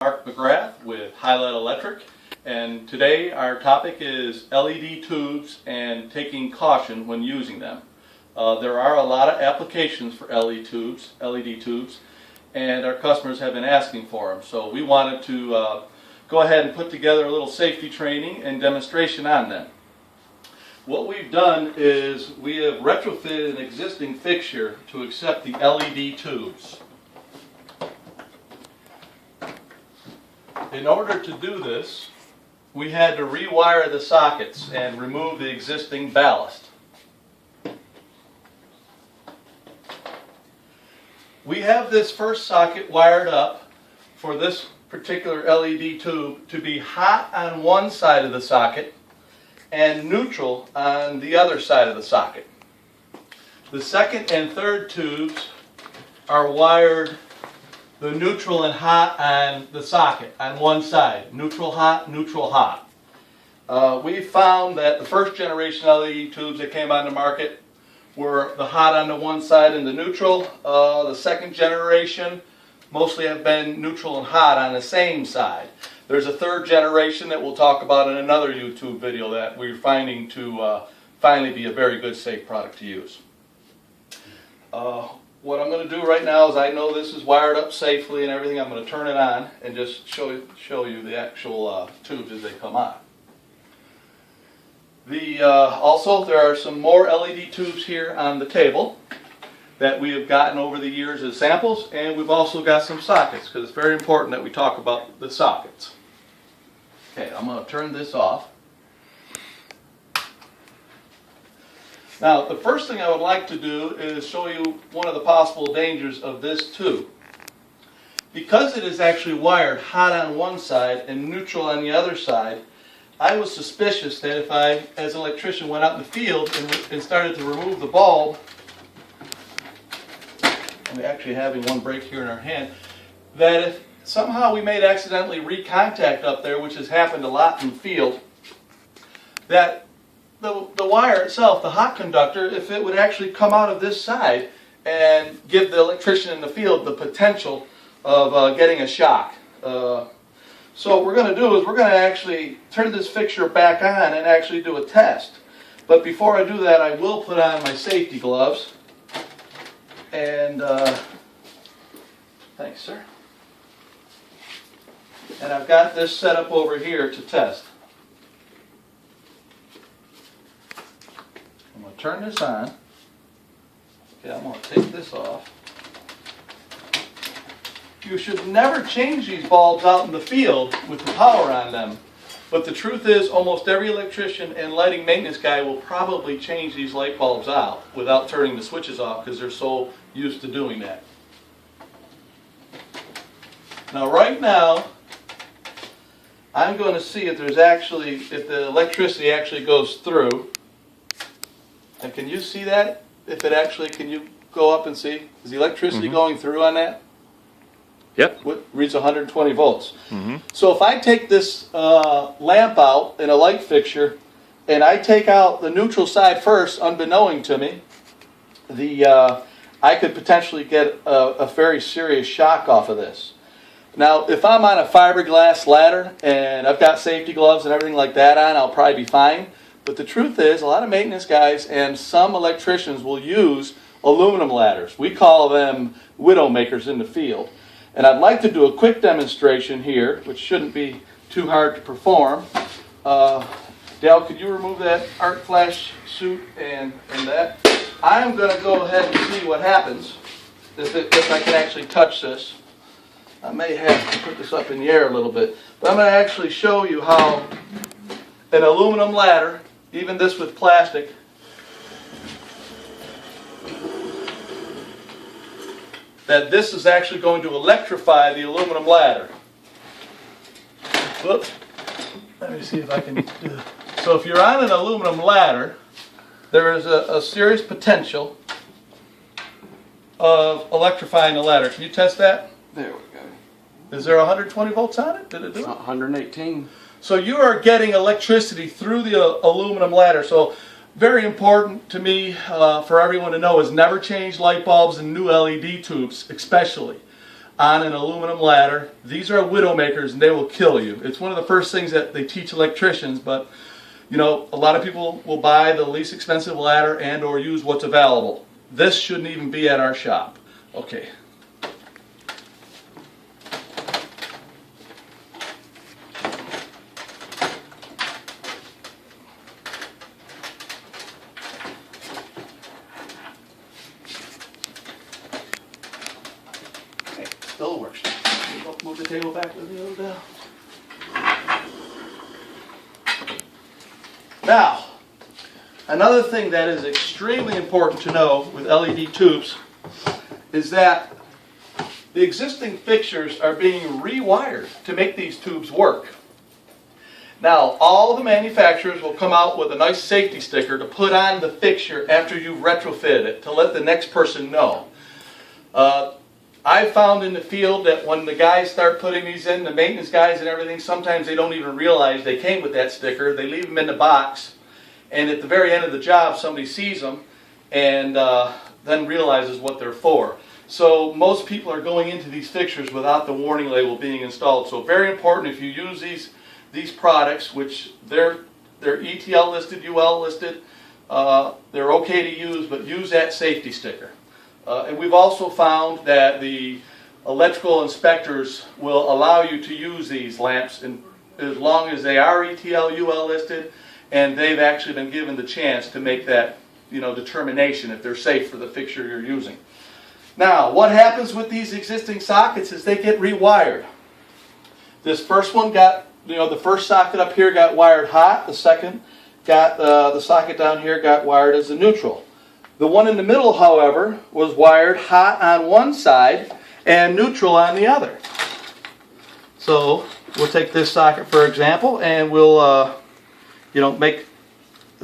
With Hi-Lite Electric, and today our topic is LED tubes and taking caution when using them. There are a lot of applications for LED tubes, and our customers have been asking for them. So we wanted to go ahead and put together a little safety training and demonstration on them. What we've done is we have retrofitted an existing fixture to accept the LED tubes. In order to do this, we had to rewire the sockets and remove the existing ballast. We have this first socket wired up for this particular LED tube to be hot on one side of the socket and neutral on the other side of the socket. The second and third tubes are wired the neutral and hot on the socket on one side. Neutral, hot, neutral, hot. We found that the first generation LED tubes that came on the market were the hot on the one side and the neutral. The second generation mostly have been neutral and hot on the same side. There's a third generation that we'll talk about in another YouTube video that we're finding to finally be a very good, safe product to use. What I'm going to do right now is, I know this is wired up safely and everything. I'm going to turn it on and just show you the actual tubes as they come on. Also, there are some more LED tubes here on the table that we have gotten over the years as samples, and we've also got some sockets because it's very important that we talk about the sockets. Okay, I'm going to turn this off. Now, the first thing I would like to do is show you one of the possible dangers of this tube. Because it is actually wired hot on one side and neutral on the other side, I was suspicious that if I, as an electrician, went out in the field and started to remove the bulb, and we're actually having one break here in our hand, that if somehow we made accidentally recontact up there, which has happened a lot in the field, that the wire itself, the hot conductor, if it would actually come out of this side and give the electrician in the field the potential of getting a shock. So what we're going to do is we're going to actually turn this fixture back on and actually do a test. But before I do that, I will put on my safety gloves. And thanks, sir. And I've got this set up over here to test. I'm going to turn this on. Okay, I'm going to take this off. You should never change these bulbs out in the field with the power on them. But the truth is, almost every electrician and lighting maintenance guy will probably change these light bulbs out without turning the switches off because they're so used to doing that. Now, right now, I'm going to see if the electricity actually goes through. And can you see that? Can you go up and see? Is the electricity going through on that? Yep. Reads 120 volts. So if I take this lamp out in a light fixture and I take out the neutral side first, unbeknown to me, I could potentially get a very serious shock off of this. Now, if I'm on a fiberglass ladder and I've got safety gloves and everything like that on, I'll probably be fine. But the truth is, a lot of maintenance guys and some electricians will use aluminum ladders. We call them widow makers in the field. And I'd like to do a quick demonstration here, which shouldn't be too hard to perform. Dale, could you remove that arc flash suit and that? I'm going to go ahead and see what happens if I can actually touch this. I may have to put this up in the air a little bit. But I'm going to actually show you how an aluminum ladder, even this with plastic, that this is actually going to electrify the aluminum ladder. Whoops. Let me see if I can do it. So if you're on an aluminum ladder, there is a serious potential of electrifying the ladder. Can you test that? There we go. Is there 120 volts on it? Did it do it? 118. So you are getting electricity through the aluminum ladder. So very important to me for everyone to know is never change light bulbs in new LED tubes, especially. on an aluminum ladder. These are widowmakers and they will kill you. It's one of the first things that they teach electricians, but you know, a lot of people will buy the least expensive ladder and or use what's available. This shouldn't even be at our shop. Okay. Okay, still works. Move the table back with me a little bit. Now, another thing that is extremely important to know with LED tubes is that the existing fixtures are being rewired to make these tubes work. Now, all the manufacturers will come out with a nice safety sticker to put on the fixture after you've retrofitted it to let the next person know. I've found in the field that when the guys start putting these in, the maintenance guys and everything, sometimes they don't even realize they came with that sticker. They leave them in the box, and at the very end of the job, somebody sees them and then realizes what they're for. So most people are going into these fixtures without the warning label being installed. So very important if you use these products, which they're ETL listed, UL listed, they're okay to use, but use that safety sticker. And we've also found that the electrical inspectors will allow you to use these lamps as long as they are ETL, UL listed, and they've actually been given the chance to make that, you know, determination if they're safe for the fixture you're using. Now, what happens with these existing sockets is they get rewired. This first one got, you know, the first socket up here got wired hot. The second got the socket down here got wired as a neutral. The one in the middle, however, was wired hot on one side and neutral on the other. So we'll take this socket for example, and we'll, you know, let's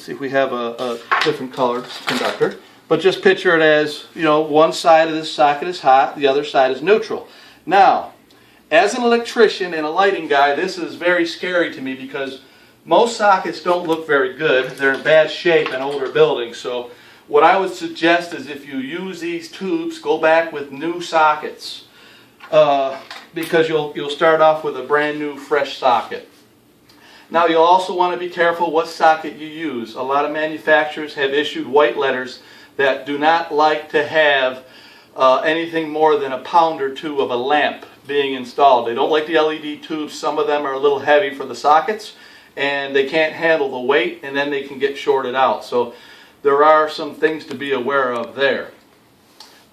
see if we have a different colored conductor. But just picture it as, you know, one side of this socket is hot, the other side is neutral. Now, as an electrician and a lighting guy, this is very scary to me because most sockets don't look very good. They're in bad shape in older buildings. So what I would suggest is if you use these tubes, go back with new sockets because you'll start off with a brand new fresh socket. Now you'll also want to be careful what socket you use. A lot of manufacturers have issued white letters that do not like to have anything more than a pound or two of a lamp being installed. They don't like the LED tubes. Some of them are a little heavy for the sockets and they can't handle the weight, and then they can get shorted out. So there are some things to be aware of there.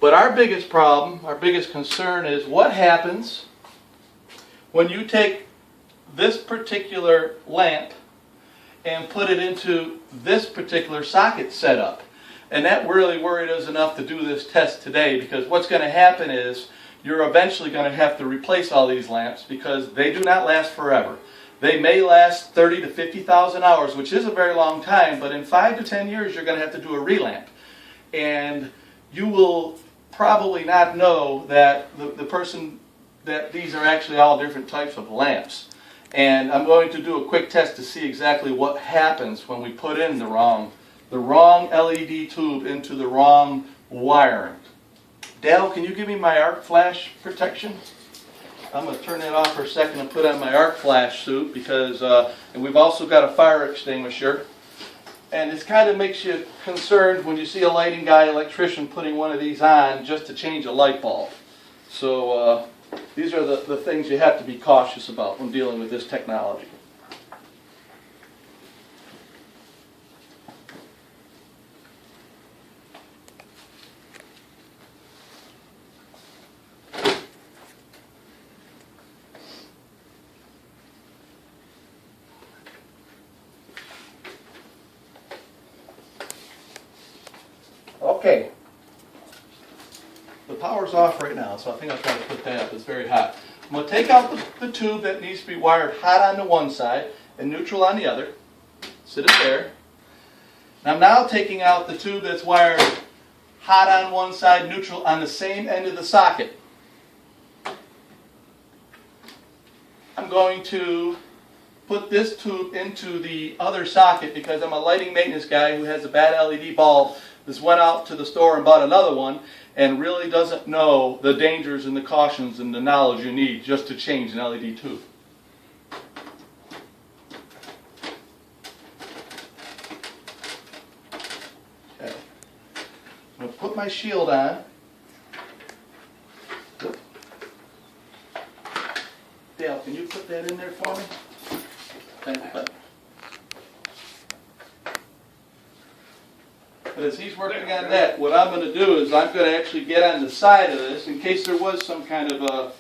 But our biggest problem, our biggest concern is what happens when you take this particular lamp and put it into this particular socket setup. And that really worried us enough to do this test today, because what's going to happen is you're eventually going to have to replace all these lamps because they do not last forever. They may last 30 to 50,000 hours, which is a very long time, but in 5 to 10 years you're going to have to do a relamp. And you will probably not know that that these are actually all different types of lamps. And I'm going to do a quick test to see exactly what happens when we put in the wrong LED tube into the wrong wiring. Dale, can you give me my arc flash protection? I'm going to turn that off for a second and put on my arc flash suit because, and we've also got a fire extinguisher. And it kind of makes you concerned when you see a lighting guy, electrician, putting one of these on just to change a light bulb. So these are the things you have to be cautious about when dealing with this technology. Okay, the power's off right now, so I think I'll try to put that up. It's very hot. I'm going to take out the tube that needs to be wired hot on the one side and neutral on the other. Sit it there. And I'm now taking out the tube that's wired hot on one side, neutral on the same end of the socket. I'm going to put this tube into the other socket because I'm a lighting maintenance guy who has a bad LED bulb has went out to the store and bought another one and really doesn't know the dangers and the cautions and the knowledge you need just to change an LED tube. Okay. I'm going to put my shield on. Dale, can you put that in there for me? Thank you, bud. But as he's working on that, what I'm going to do is I'm going to actually get on the side of this in case there was some kind of a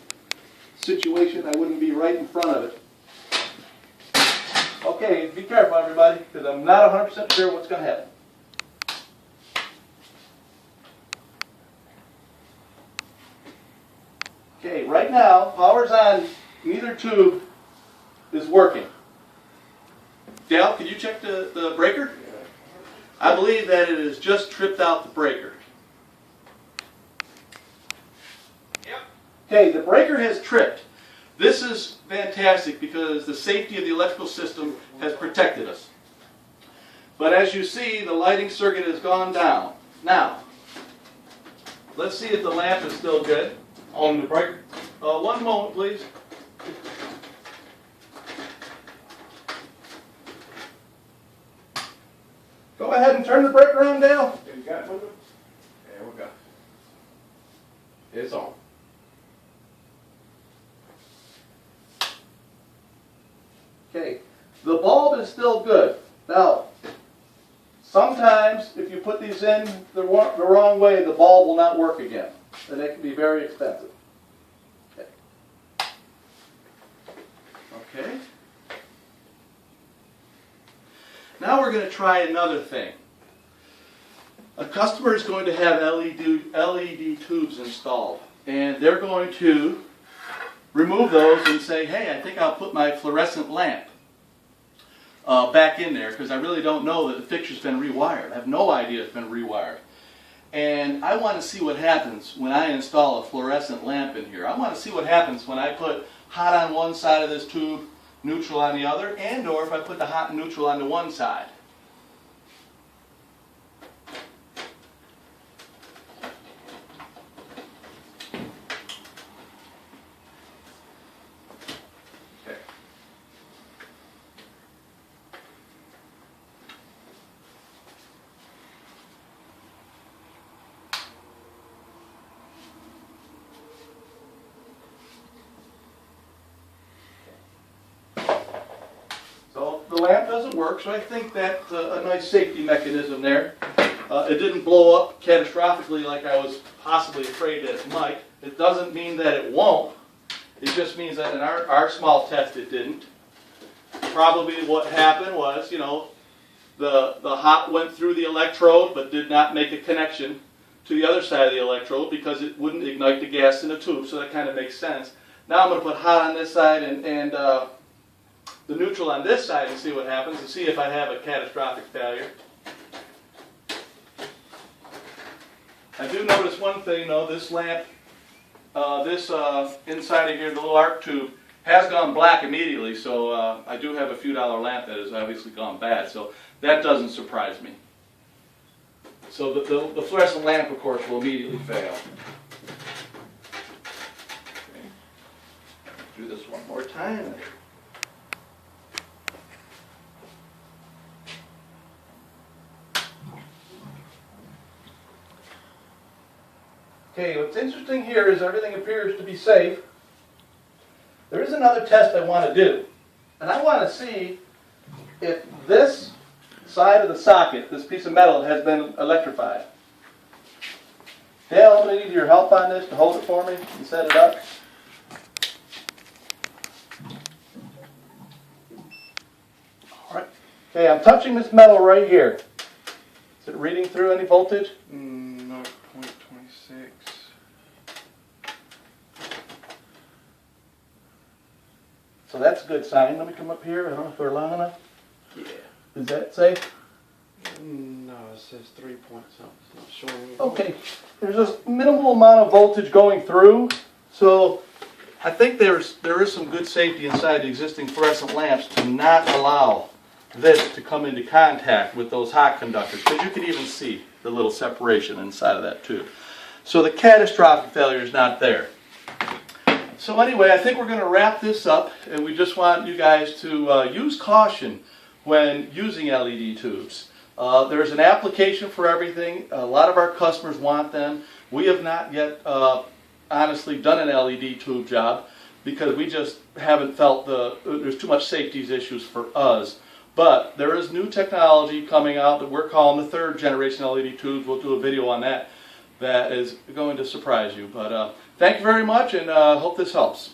situation I wouldn't be right in front of it. Okay, be careful everybody, because I'm not 100% sure what's going to happen. Okay, right now, power's on, neither tube is working. Dale, can you check the breaker? I believe that it has just tripped out the breaker. Yep. Okay, the breaker has tripped. This is fantastic because the safety of the electrical system has protected us. But as you see, the lighting circuit has gone down. Now, let's see if the lamp is still good on the breaker. One moment, please. Go ahead and turn the breaker on, Dale. You got it, There we go. It's on. Okay, the bulb is still good. Now, sometimes if you put these in the wrong way, the bulb will not work again, and it can be very expensive. Okay. Okay. Now we're going to try another thing. A customer is going to have LED tubes installed, and they're going to remove those and say, hey, I think I'll put my fluorescent lamp back in there because I really don't know that the fixture's been rewired. I have no idea it's been rewired. And I want to see what happens when I install a fluorescent lamp in here. I want to see what happens when I put hot on one side of this tube, neutral on the other, and or if I put the hot and neutral on the one side. Okay. So the lamp doesn't work, so I think that's a nice safety mechanism there. It didn't blow up catastrophically like I was possibly afraid that it might. It doesn't mean that it won't. It just means that in our small test it didn't. Probably what happened was, you know, the hot went through the electrode but did not make a connection to the other side of the electrode because it wouldn't ignite the gas in the tube, so that kind of makes sense. Now I'm going to put hot on this side and the neutral on this side and see what happens and see if I have a catastrophic failure. I do notice one thing though, this lamp, inside of here, the little arc tube, has gone black immediately, so I do have a few dollar lamp that has obviously gone bad, so that doesn't surprise me. So the fluorescent lamp, of course, will immediately fail. Okay. Do this one more time. Okay, what's interesting here is everything appears to be safe. There is another test I want to do. And I want to see if this side of the socket, this piece of metal, has been electrified. Dale, I'm going to need your help on this to hold it for me and set it up. All right. Okay, I'm touching this metal right here. Is it reading through any voltage? No, 0.26. So that's a good sign. Let me come up here. I don't know if we're long enough. Yeah. Is that safe? No, it says 3 point something. It's not showing me. Okay. There's a minimal amount of voltage going through, so I think there is some good safety inside the existing fluorescent lamps to not allow this to come into contact with those hot conductors, because you can even see the little separation inside of that tube. So the catastrophic failure is not there. So anyway, I think we're going to wrap this up, and we just want you guys to use caution when using LED tubes. There's an application for everything. A lot of our customers want them. We have not yet honestly done an LED tube job because we just haven't felt there's too much safety issues for us. But there is new technology coming out that we're calling the 3rd generation LED tubes. We'll do a video on that. That is going to surprise you. But thank you very much, and hope this helps.